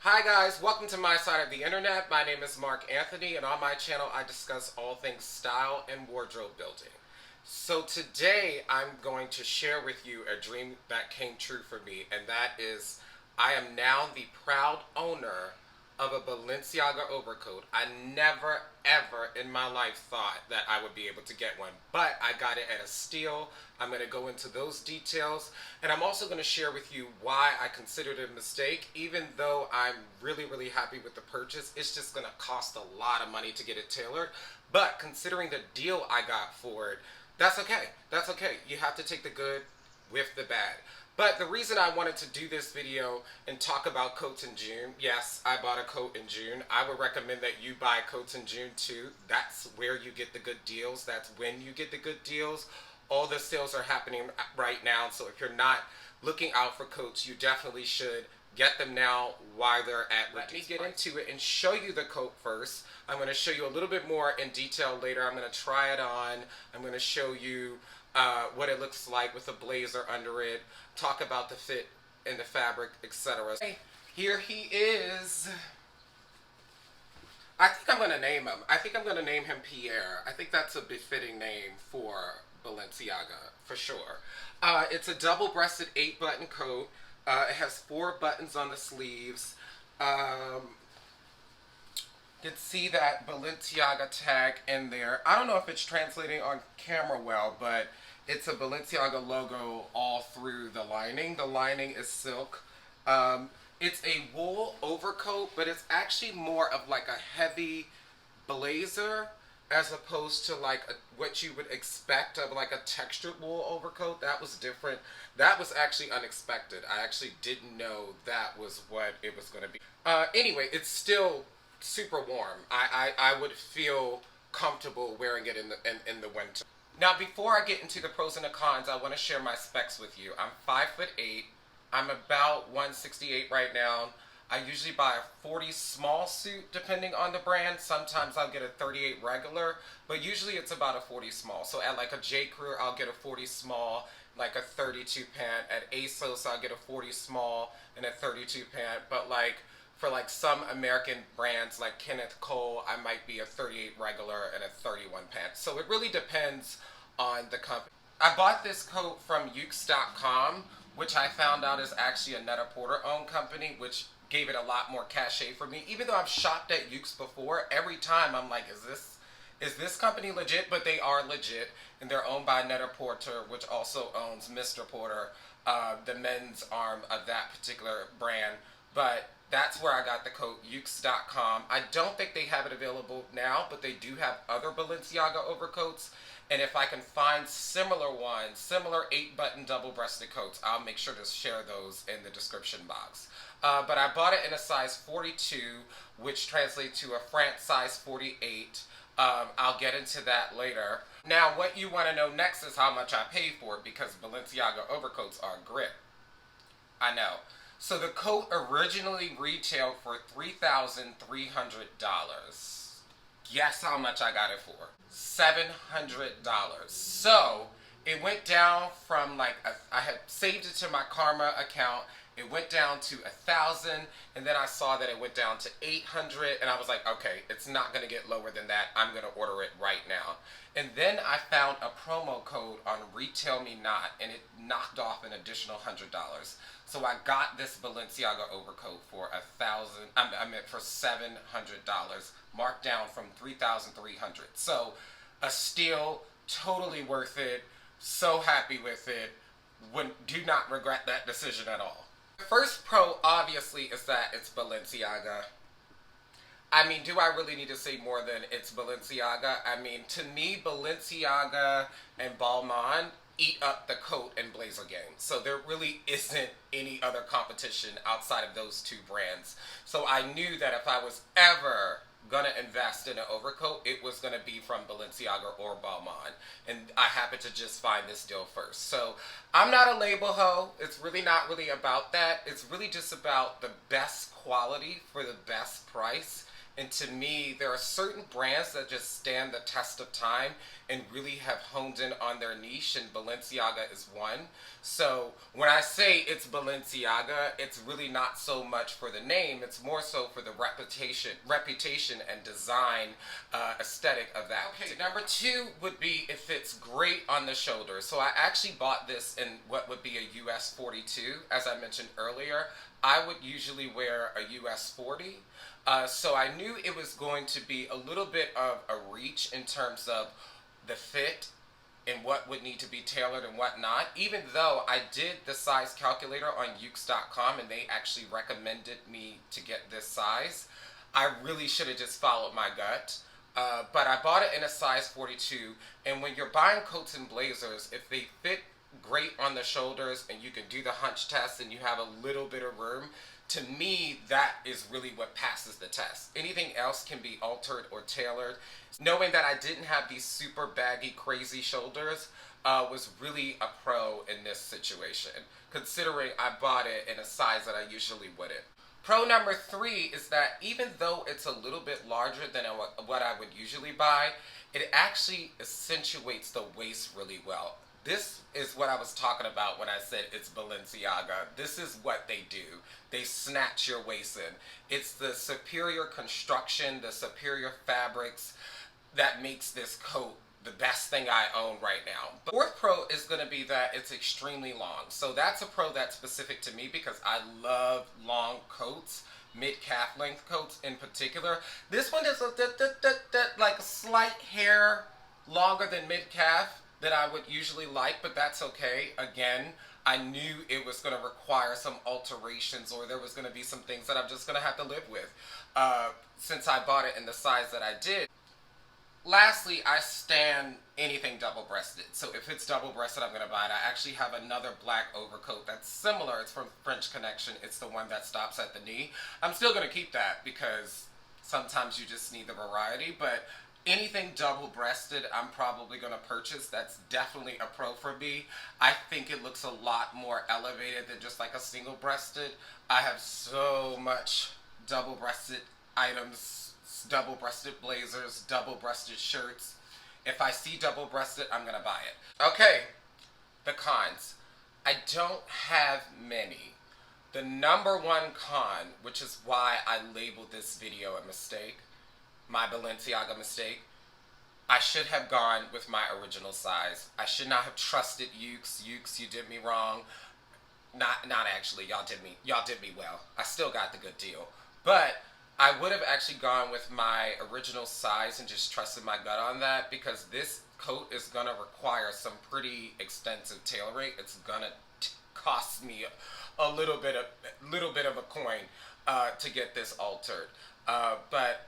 Hi guys, welcome to my side of the internet. My name is Mark Anthony, and on my channel I discuss all things style and wardrobe building. So today I'm going to share with you a dream that came true for me, and that is I am now the proud owner of a Balenciaga overcoat. I never ever in my life thought that I would be able to get one, but I got it at a steal. I'm going to go into those details, and I'm also going to share with you why I considered it a mistake. Even though I'm really happy with the purchase, it's just going to cost a lot of money to get it tailored. But considering the deal I got for it, that's okay. That's okay. You have to take the good with the bad. But the reason I wanted to do this video and talk about coats in June, yes, I bought a coat in June. I would recommend that you buy coats in June too. That's where you get the good deals. That's when you get the good deals. All the sales are happening right now, so if you're not looking out for coats, you definitely should get them now while they're at reduced. Let me get into it and show you the coat first. I'm going to show you a little bit more in detail later. I'm going to try it on. I'm going to show you what it looks like with a blazer under it, talk about the fit and the fabric, etc. Here he is. I think I'm going to name him. I think I'm going to name him Pierre. I think that's a befitting name for Balenciaga, for sure. It's a double-breasted 8-button coat. It has 4 buttons on the sleeves. You can see that Balenciaga tag in there. I don't know if it's translating on camera well, but it's a Balenciaga logo all through the lining. The lining is silk. It's a wool overcoat, but it's actually more of like a heavy blazer as opposed to like what you would expect of like a textured wool overcoat. That was different. That was actually unexpected. I actually didn't know that was what it was going to be. Anyway, it's still super warm. I would feel comfortable wearing it in the winter. Now, before I get into the pros and the cons, I want to share my specs with you. I'm 5'8". I'm about 168 right now. I usually buy a 40 small suit depending on the brand. Sometimes I'll get a 38 regular, but usually it's about a 40 small. So at like a J. Crew, I'll get a 40 small, like a 32 pant. At ASOS, I'll get a 40 small and a 32 pant. But like for like some American brands like Kenneth Cole, I might be a 38 regular and a 31 pant. So it really depends on the company. I bought this coat from Ukes.com, which I found out is actually a Net-a-Porter owned company, which gave it a lot more cachet for me. Even though I've shopped at Ukes before, every time I'm like, is this company legit? But they are legit, and they're owned by Net-a-Porter, which also owns Mr. Porter, the men's arm of that particular brand. But that's where I got the coat, Ukes.com. I don't think they have it available now, but they do have other Balenciaga overcoats. And if I can find similar ones, similar 8-button double-breasted coats, I'll make sure to share those in the description box. But I bought it in a size 42, which translates to a France size 48. I'll get into that later. Now, what you want to know next is how much I paid for it, because Balenciaga overcoats are grit. I know. So the coat originally retailed for $3,300. Guess how much I got it for? $700. So it went down from like I had saved it to my Karma account. It went down to 1,000, and then I saw that it went down to 800, and I was like, okay, it's not gonna get lower than that. I'm gonna order it right now. And then I found a promo code on Retail Me Not, and it knocked off an additional $100. So I got this Balenciaga overcoat for for $700, marked down from $3,300. So a steal, totally worth it. So happy with it. Do not regret that decision at all. The first pro, obviously, is that it's Balenciaga. I mean, do I really need to say more than it's Balenciaga? I mean, to me, Balenciaga and Balmain eat up the coat and blazer game. So there really isn't any other competition outside of those two brands. So I knew that if I was ever gonna invest in an overcoat, it was gonna be from Balenciaga or Balmain, and I happened to just find this deal first. So I'm not a label hoe. It's really not really about that. It's really just about the best quality for the best price, And to me, there are certain brands that just stand the test of time and really have honed in on their niche, and Balenciaga is one. So when I say it's Balenciaga, it's really not so much for the name; it's more so for the reputation and design aesthetic of that. Okay, number two would be it fits great on the shoulder. So I actually bought this in what would be a US 42, as I mentioned earlier. I would usually wear a US 40. So I knew it was going to be a little bit of a reach in terms of the fit and what would need to be tailored and what not. Even though I did the size calculator on ukes.com and they actually recommended me to get this size, I really should have just followed my gut. But I bought it in a size 42, and when you're buying coats and blazers, if they fit great on the shoulders and you can do the hunch test and you have a little bit of room, to me, that is really what passes the test. Anything else can be altered or tailored. Knowing that I didn't have these super baggy, crazy shoulders was really a pro in this situation, considering I bought it in a size that I usually wouldn't. Pro number three is that even though it's a little bit larger than what I would usually buy, it actually accentuates the waist really well. This is what I was talking about when I said it's Balenciaga. This is what they do. They snatch your waist in. It's the superior construction, the superior fabrics that makes this coat the best thing I own right now. The fourth pro is going to be that it's extremely long. So that's a pro that's specific to me because I love long coats, mid-calf length coats in particular. This one is like a slight hair longer than mid-calf that I would usually like, but that's okay. Again, I knew it was going to require some alterations, or there was going to be some things that I'm just going to have to live with since I bought it in the size that I did. Lastly, I stand anything double-breasted. So if it's double-breasted, I'm going to buy it. I actually have another black overcoat that's similar. It's from French Connection. It's the one that stops at the knee. I'm still going to keep that because sometimes you just need the variety, but anything double-breasted I'm probably going to purchase. That's definitely a pro for me. I think it looks a lot more elevated than just like a single-breasted. I have so much double-breasted items, double-breasted blazers, double-breasted shirts. If I see double-breasted, I'm going to buy it. Okay, the cons. I don't have many. The number one con, which is why I labeled this video a mistake, my Balenciaga mistake, I should have gone with my original size. I should not have trusted Ukes. Ukes, you did me wrong. Not actually. Y'all did me well. I still got the good deal. But I would have actually gone with my original size and just trusted my gut on that, because this coat is gonna require some pretty extensive tailoring. It's gonna cost me a little bit of a coin to get this altered. But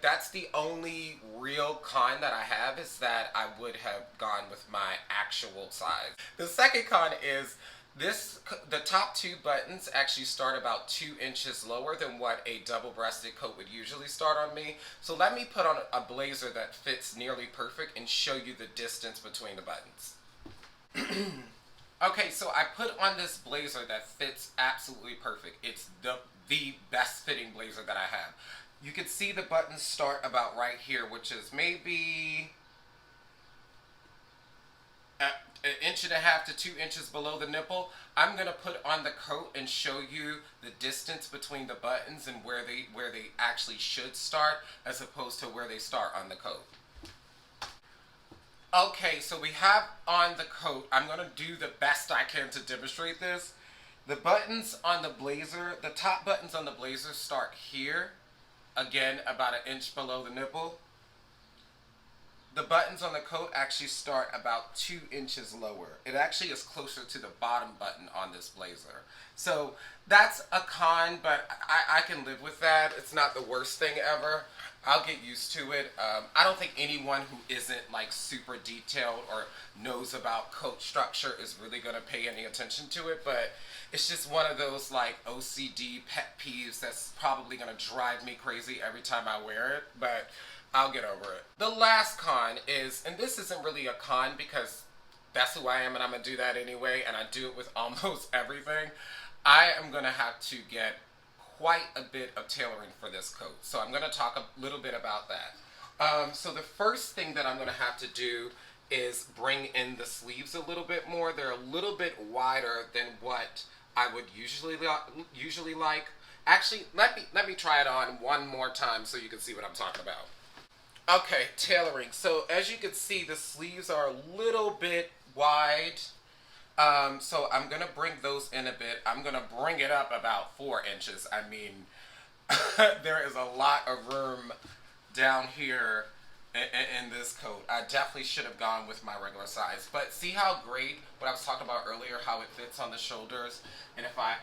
that's the only real con that I have, is that I would have gone with my actual size. The second con is the top two buttons actually start about 2 inches lower than what a double-breasted coat would usually start on me. So let me put on a blazer that fits nearly perfect and show you the distance between the buttons. Okay, so I put on this blazer that fits absolutely perfect. It's the best fitting blazer that I have. You can see the buttons start about right here, which is maybe an inch and a half to 2 inches below the nipple. I'm gonna put on the coat and show you the distance between the buttons and where they actually should start, as opposed to where they start on the coat. Okay, so we have on the coat. I'm gonna do the best I can to demonstrate this. The buttons on the blazer, the top buttons on the blazer start here, again about an inch below the nipple. The buttons on the coat actually start about 2 inches lower. It actually is closer to the bottom button on this blazer. So that's a con, but I can live with that. It's not the worst thing ever. I'll get used to it. I don't think anyone who isn't like super detailed or knows about coat structure is really going to pay any attention to it, but it's just one of those like OCD pet peeves that's probably going to drive me crazy every time I wear it, but I'll get over it. The last con is, and this isn't really a con because that's who I am and I'm going to do that anyway, and I do it with almost everything. I am going to have to get quite a bit of tailoring for this coat. So I'm going to talk a little bit about that. So the first thing that I'm going to have to do is bring in the sleeves a little bit more. They're a little bit wider than what I would usually like. Actually, let me try it on one more time so you can see what I'm talking about. Okay, tailoring. So as you can see, the sleeves are a little bit wide. So I'm going to bring those in a bit. I'm going to bring it up about 4 inches. I mean, there is a lot of room down here in this coat. I definitely should have gone with my regular size. But see how great, what I was talking about earlier, how it fits on the shoulders. And if I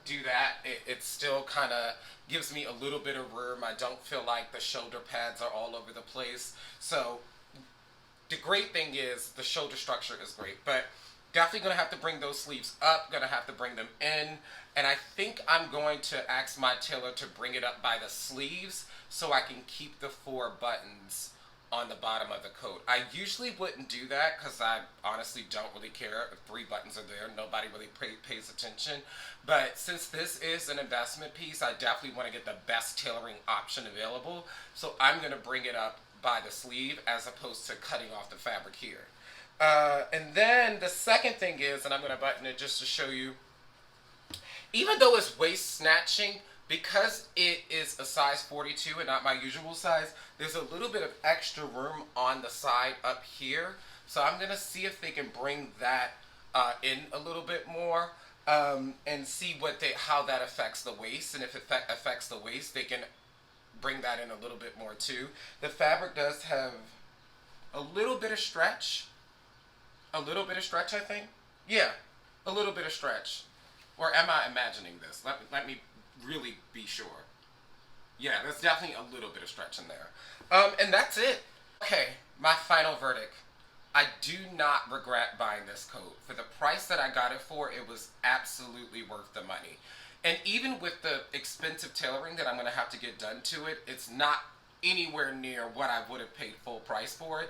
do that, it still kind of gives me a little bit of room. I don't feel like the shoulder pads are all over the place. So the great thing is the shoulder structure is great. But definitely going to have to bring those sleeves up, going to have to bring them in, and I think I'm going to ask my tailor to bring it up by the sleeves so I can keep the 4 buttons on the bottom of the coat. I usually wouldn't do that because I honestly don't really care if 3 buttons are there. Nobody really pays attention. But since this is an investment piece, I definitely want to get the best tailoring option available. So I'm going to bring it up by the sleeve as opposed to cutting off the fabric here. And then the second thing is, and I'm going to button it just to show you, even though it's waist snatching, because it is a size 42 and not my usual size, there's a little bit of extra room on the side up here. So I'm going to see if they can bring that in a little bit more and see how that affects the waist. And if it affects the waist, they can bring that in a little bit more too. The fabric does have a little bit of stretch. A little bit of stretch, I think. Yeah, a little bit of stretch. Or am I imagining this? Let me really be sure. Yeah, there's definitely a little bit of stretch in there. And that's it. Okay, my final verdict. I do not regret buying this coat. For the price that I got it for, it was absolutely worth the money. And even with the expensive tailoring that I'm going to have to get done to it, it's not anywhere near what I would have paid full price for it.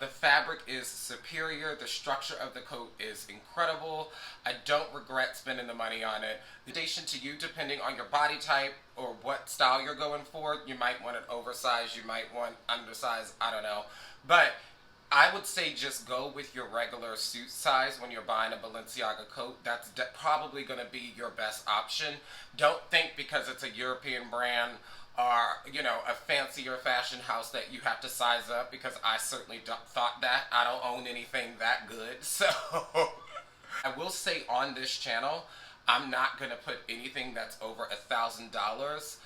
The fabric is superior. The structure of the coat is incredible. I don't regret spending the money on it. The recommendation to you, depending on your body type or what style you're going for, you might want it oversized, you might want undersized, I don't know. But I would say just go with your regular suit size when you're buying a Balenciaga coat. That's probably going to be your best option. Don't think because it's a European brand or, you know, a fancier fashion house that you have to size up, because I certainly thought that. I don't own anything that good. So I will say on this channel, I'm not going to put anything that's over $1,000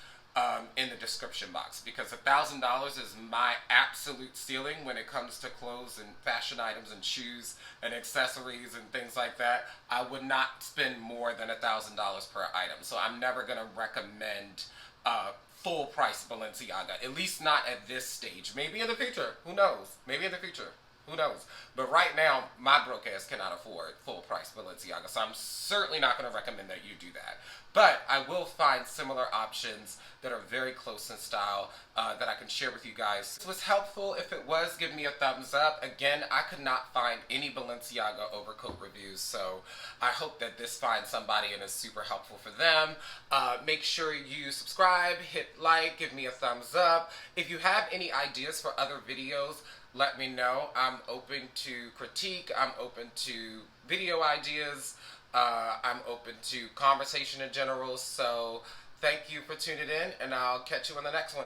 in the description box, because $1,000 is my absolute ceiling when it comes to clothes and fashion items and shoes and accessories and things like that. I would not spend more than $1,000 per item. So I'm never going to recommend full price Balenciaga, at least not at this stage. Maybe in the future, who knows? Maybe in the future, who knows? But right now, my broke ass cannot afford full price Balenciaga, so I'm certainly not going to recommend that you do that. But I will find similar options that are very close in style that I can share with you guys. If it was helpful, if it was, give me a thumbs up. Again, I could not find any Balenciaga overcoat reviews, so I hope that this finds somebody and is super helpful for them. Make sure you subscribe, hit like, give me a thumbs up. If you have any ideas for other videos, let me know. I'm open to critique. I'm open to video ideas. I'm open to conversation in general. So thank you for tuning in, and I'll catch you on the next one.